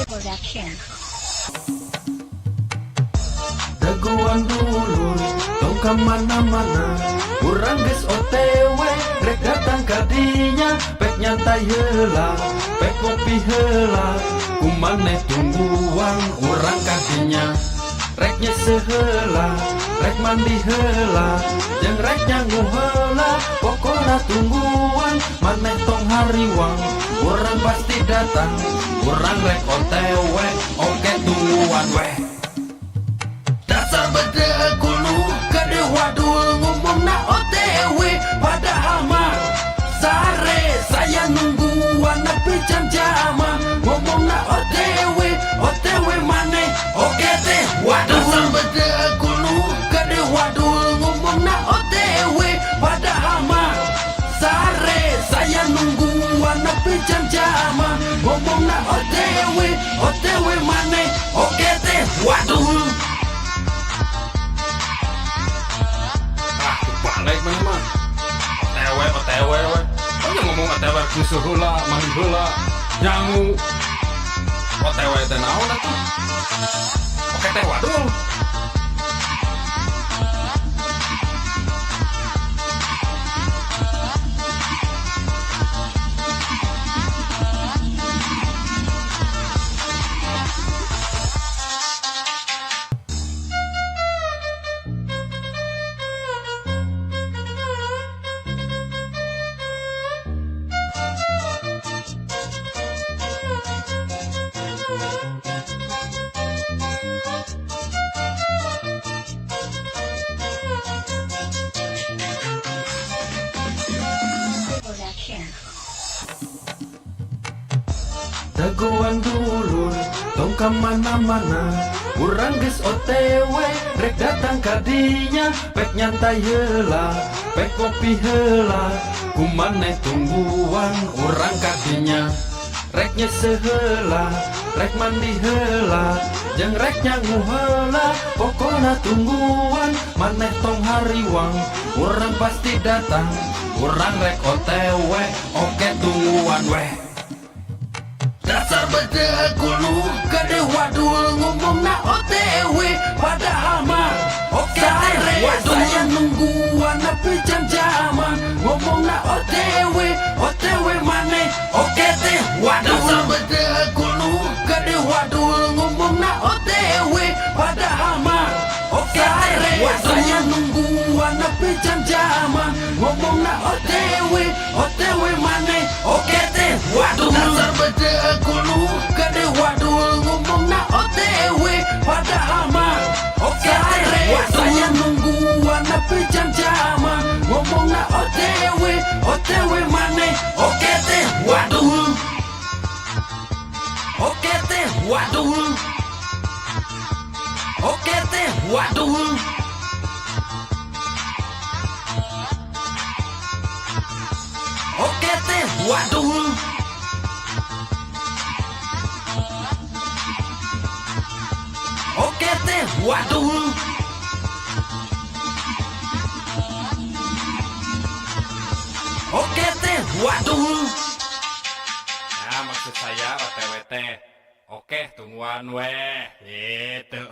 Production. Daguan dulu, tong kemana-mana. Urang geus OTW, rek datang kadinya. Pek nyantai heula, pek kopi heula. Kumaneh tungguan urang kadinya. Rek nyese heula, rek mandi heula. Jeung rek nyangu heula, pokona tungguan. Maneh tong hariwang, urang pasti datang. Urang rek OTW, oke tungguan weh. Dasar beda gulu kade wadul ngomongna OTW padahal mah sare saya nungguan nepi jam-jaman ngomongna OTW maneh oke teh waduh. Dasar beda gulu kade wadul ngomongna OTW padahal mah sare saya nungguan nepi jam-jaman ngomongna OTW maneh oke teh waduh. Balik mana mah OTW we. Aja ngomong OTW kusuh heula, mandi heula, nyangu. OTW teh naon atuh? Oke teh waduh. Production. Daguan dulu, tong kemana-mana. Urang geus OTW, rek datang kadinya. Pek nyantai heula, pek kopi heula. Kumaneh tungguan urang kadinya. Rek nyese heula, rek mandi heula. Jeung rek nyangu heula, pokona tungguan. Maneh tong hariwang, urang pasti datang. Urang rek OTW, oke tungguan weh. Dasar beda gulu kade wadul ngomongna OTW padahal mah oke sare saya nungguan nepi jam-jaman ngomongna OTW maneh oke teh waduh. Dasar beda gulu kade wadul ngomongna OTW padahal mah oke sare saya nungguan nepi jam-jaman ngomongna OTW maneh oke teh waduh. Dasar beda gulu kade wadul ngomongna OTW padahal mah oke sare saya nungguan nepi jam-jaman ngomongna OTW maneh oke teh waduh. Oke teh waduh. Oke teh waduh. Oke teh waduh. Oke teh waduh. Oke teh waduh. Ya maksud saya OTW teh oke tungguan weh gitu.